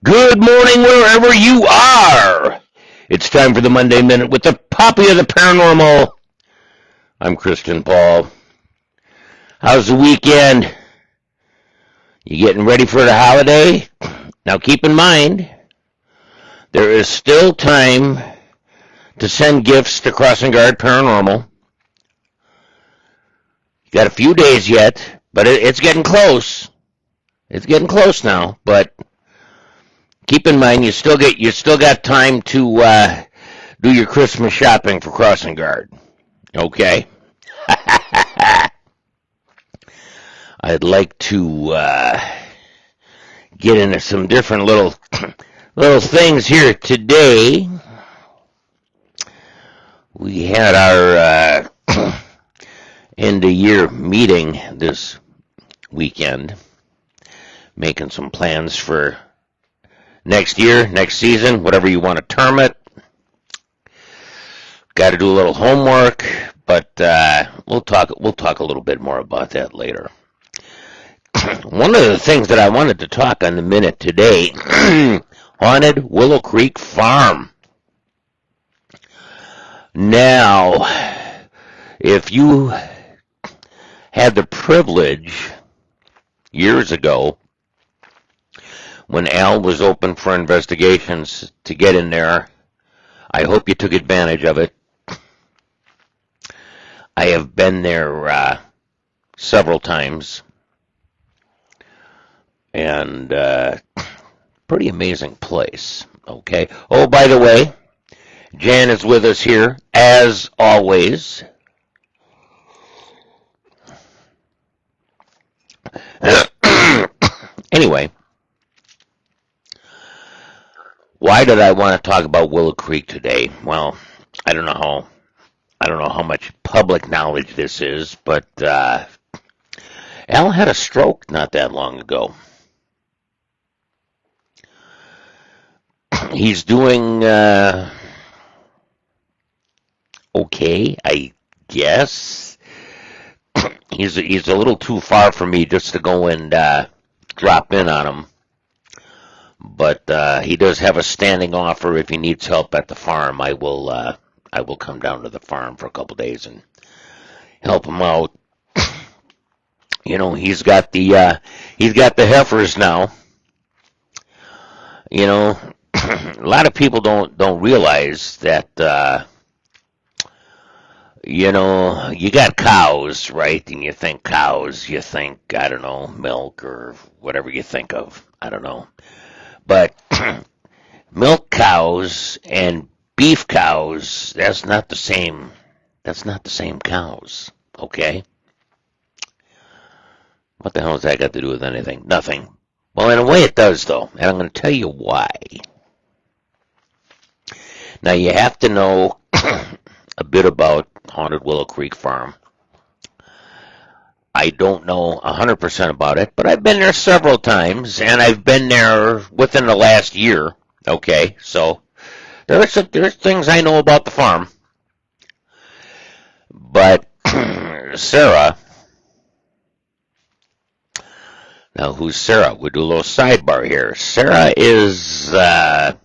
Good morning, wherever you are. It's time for the Monday Minute with the Poppy of the Paranormal. I'm Christian Paul. How's the weekend? You getting ready for the holiday? Now keep in mind, there is still time to send gifts to Crossingaurd Paranormal. You got a few days yet, but it's getting close. It's getting close now, but keep in mind, you still got time to do your Christmas shopping for Crossingaurd. Okay. I'd like to get into some different little things here today. We had our end of year meeting this weekend, making some plans for next year, next season, whatever you want to term it. Got to do a little homework, but we'll talk a little bit more about that later. One of the things that I wanted to talk on the minute today, Haunted Willow Creek Farm. Now, if you had the privilege years ago when Al was open for investigations to get in there, I hope you took advantage of it. I have been there several times, and pretty amazing place. Okay. Oh, by the way, Jan is with us here as always. Anyway, why did I want to talk about Willow Creek today? Well, I don't know how much public knowledge this is, but Al had a stroke not that long ago. He's doing okay, I guess. He's a little too far for me just to go and drop in on him. But he does have a standing offer. If he needs help at the farm, I will come down to the farm for a couple days and help him out. You know, he's got the heifers now. You know, a lot of people don't realize that. You know, you got cows, right? And you think cows, you think, I don't know, milk or whatever you think of. I don't know. But milk cows and beef cows, that's not the same cows, okay? What the hell has that got to do with anything? Nothing. Well, in a way it does, though, and I'm going to tell you why. Now, you have to know a bit about Haunted Willow Creek Farm. I don't know 100% about it, but I've been there several times, and I've been there within the last year. Okay, so there's things I know about the farm. But Sara, now who's Sara? We'll do a little sidebar here. Sara is, how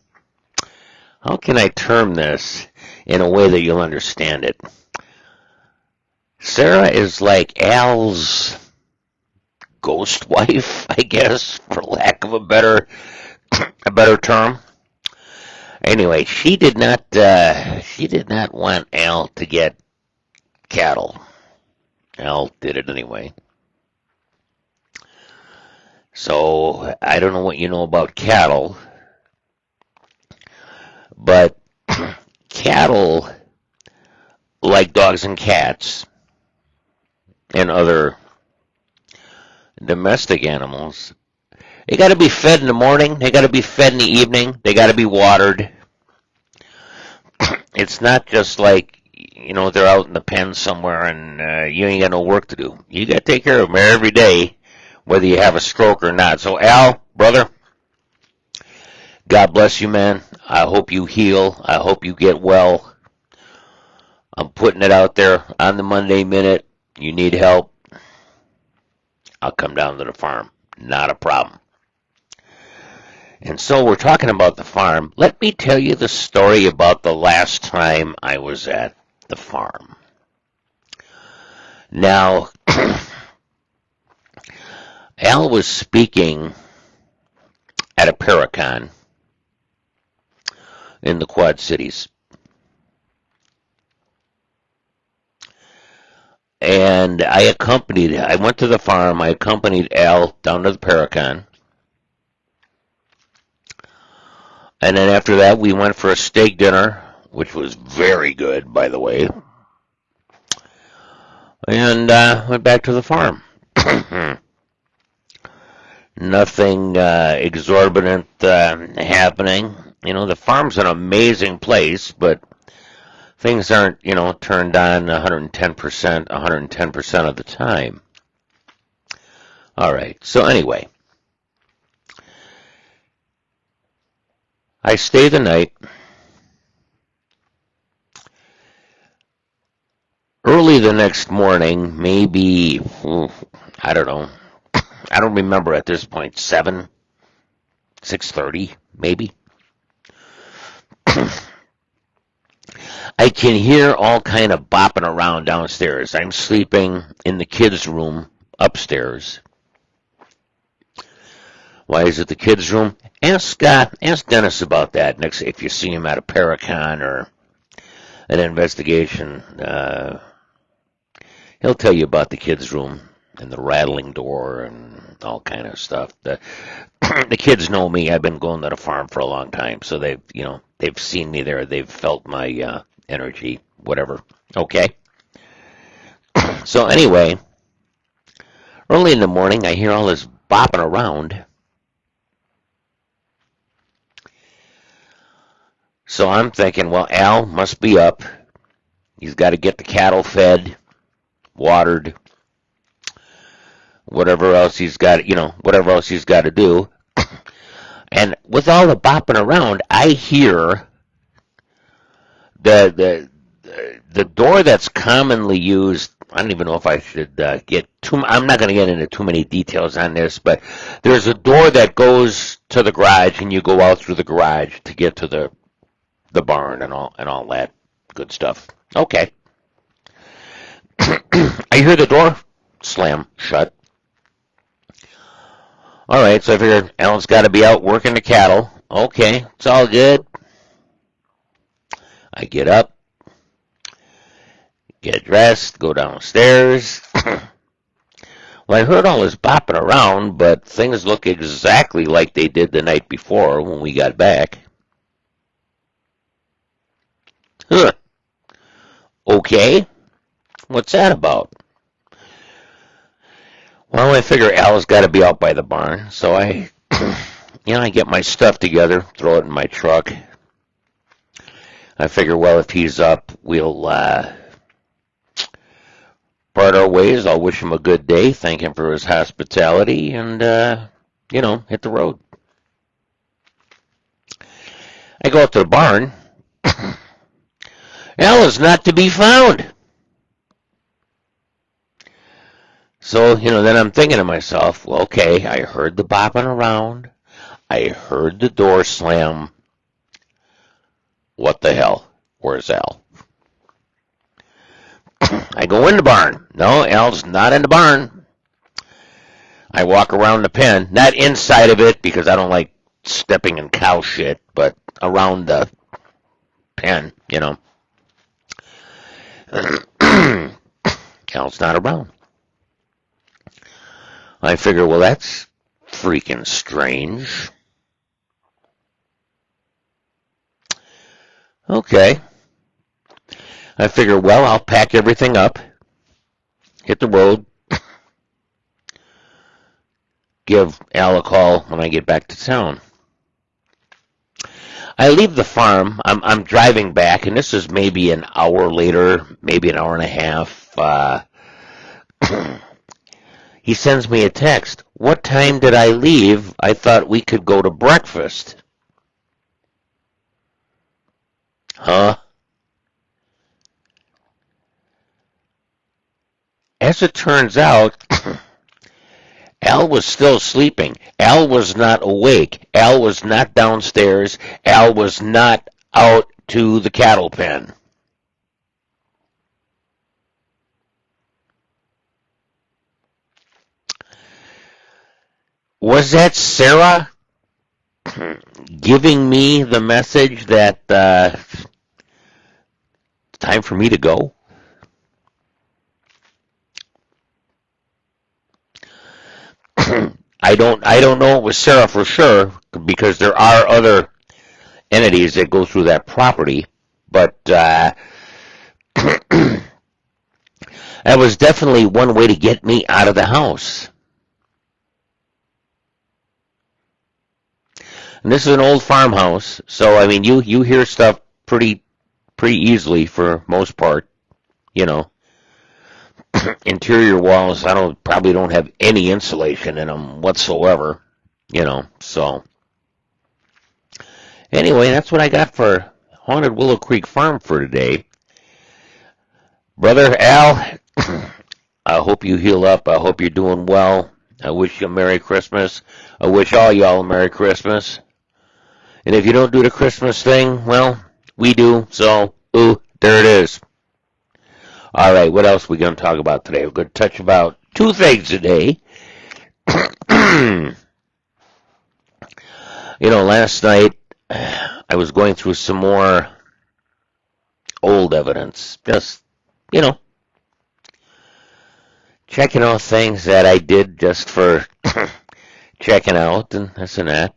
can I term this in a way that you'll understand it? Sara is like Al's ghost wife, I guess, for lack of a better term. Anyway, she did not want Al to get cattle. Al did it anyway. So I don't know what you know about cattle, but cattle, like dogs and cats and other domestic animals, they got to be fed in the morning, they got to be fed in the evening, they got to be watered. It's not just like, you know, they're out in the pen somewhere and you ain't got no work to do. You got to take care of them every day, whether you have a stroke or not. So Al, brother, God bless you, man. I hope you heal. I hope you get well. I'm putting it out there on the Monday Minute. You need help, I'll come down to the farm. Not a problem. And so we're talking about the farm. Let me tell you the story about the last time I was at the farm. Now, Al was speaking at a Paracon in the Quad Cities. And I went to the farm, I accompanied Al down to the Paracon. And then after that, we went for a steak dinner, which was very good, by the way. And went back to the farm. Nothing exorbitant happening. You know, the farm's an amazing place, but things aren't, turned on 110% of the time. All right. So anyway, I stay the night. Early the next morning, maybe, I don't know. I don't remember at this point, 6:30, maybe. I can hear all kind of bopping around downstairs. I'm sleeping in the kids' room upstairs. Why is it the kids' room? Ask Dennis about that next if you see him at a Paracon or an investigation. He'll tell you about the kids' room and the rattling door and all kind of stuff. The kids know me. I've been going to the farm for a long time, so they've seen me there. They've felt my energy, whatever. Okay. So anyway, early in the morning, I hear all this bopping around. So I'm thinking, well, Al must be up. He's got to get the cattle fed, watered, whatever else he's got, whatever else he's got to do. And with all the bopping around, I hear the door that's commonly used. I don't even know if I should get too. I'm not going to get into too many details on this, but there's a door that goes to the garage, and you go out through the garage to get to the barn and all that good stuff. Okay. I hear the door slam shut. All right, so I figured Alan's got to be out working the cattle. Okay, it's all good. I get up, get dressed, go downstairs. Well, I heard all this bopping around, but things look exactly like they did the night before when we got back. Huh. Okay, what's that about? Well, I figure Al's got to be out by the barn, so I get my stuff together, throw it in my truck. I figure, well, if he's up, we'll part our ways. I'll wish him a good day, thank him for his hospitality, and, hit the road. I go up to the barn. Al is not to be found. So, then I'm thinking to myself, well, okay, I heard the bopping around. I heard the door slam. What the hell? Where's Al? I go in the barn. No, Al's not in the barn. I walk around the pen, not inside of it because I don't like stepping in cow shit, but around the pen, Al's not around. I figure, well, that's freaking strange. Okay. I figure, well, I'll pack everything up, hit the road, give Al a call when I get back to town. I leave the farm. I'm driving back, and this is maybe an hour later, maybe an hour and a half. He sends me a text. What time did I leave? I thought we could go to breakfast. Huh? As it turns out, Al was still sleeping. Al was not awake. Al was not downstairs. Al was not out to the cattle pen. Was that Sara giving me the message that it's time for me to go? I don't know it was Sara for sure because there are other entities that go through that property, but that was definitely one way to get me out of the house. And this is an old farmhouse, so I mean you hear stuff pretty easily for most part, you know. Interior walls, probably don't have any insulation in them whatsoever, you know. So anyway, that's what I got for Haunted Willow Creek Farm for today. Brother Al, I hope you heal up. I hope you're doing well. I wish you a Merry Christmas. I wish all y'all a Merry Christmas. And if you don't do the Christmas thing, well, we do. So, there it is. All right, what else are we going to talk about today? We're going to touch about two things today. Last night I was going through some more old evidence. Just, checking out things that I did just for checking out and this and that.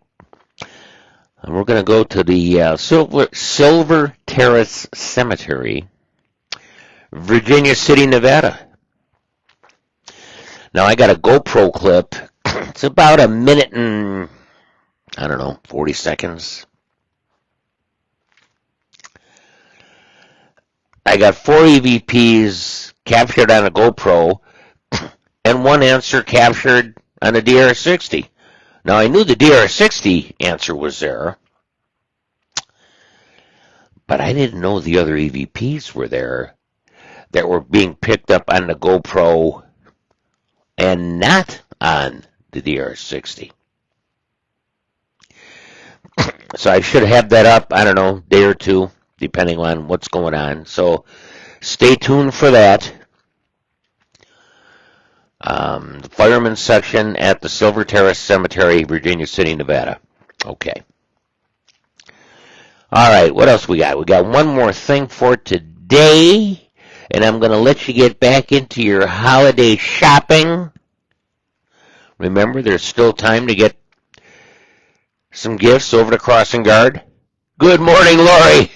And we're going to go to the Silver Terrace Cemetery, Virginia City, Nevada. Now, I got a GoPro clip. It's about a minute and, 40 seconds. I got 4 EVPs captured on a GoPro and one answer captured on a DR60. Now, I knew the DR60 answer was there, but I didn't know the other EVPs were there that were being picked up on the GoPro and not on the DR60. So I should have that up, day or two, depending on what's going on. So stay tuned for that. The fireman section at the Silver Terrace Cemetery, Virginia City, Nevada. Okay. All right, what else we got? We got one more thing for today, and I'm going to let you get back into your holiday shopping. Remember, there's still time to get some gifts over to Crossingaurd. Good morning, Lori.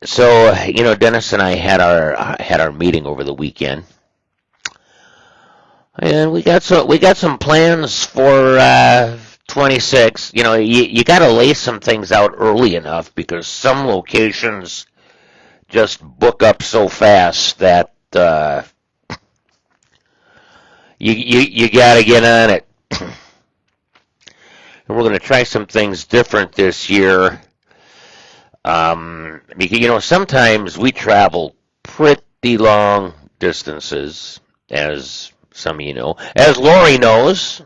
So, Dennis and I had our meeting over the weekend. And we got some plans for 26. You got to lay some things out early enough because some locations just book up so fast that you got to get on it. And we're going to try some things different this year. Because sometimes we travel pretty long distances, as some of you know, as Lori knows.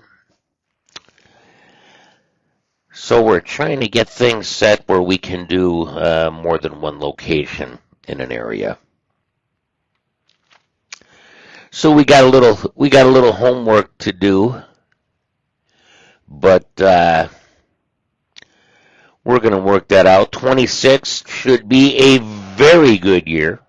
So we're trying to get things set where we can do more than one location in an area. So we got a little homework to do, but we're going to work that out. 26 should be a very good year.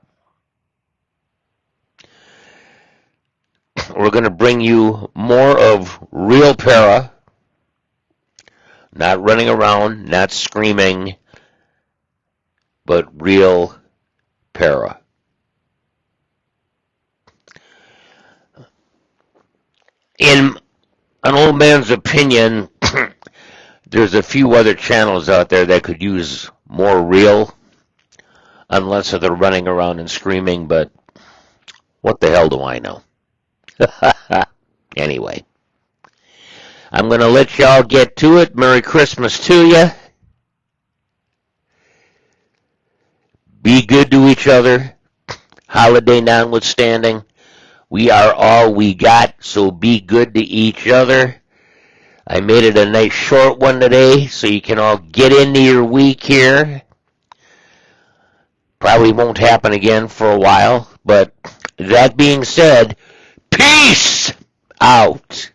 We're going to bring you more of real para, not running around, not screaming, but real para. In an old man's opinion, there's a few other channels out there that could use more real, unless they're running around and screaming, but what the hell do I know? Anyway, I'm going to let y'all get to it. Merry Christmas to you. Be good to each other, holiday notwithstanding. We are all we got, so be good to each other. I made it a nice short one today, so you can all get into your week here. Probably won't happen again for a while, but that being said, peace out.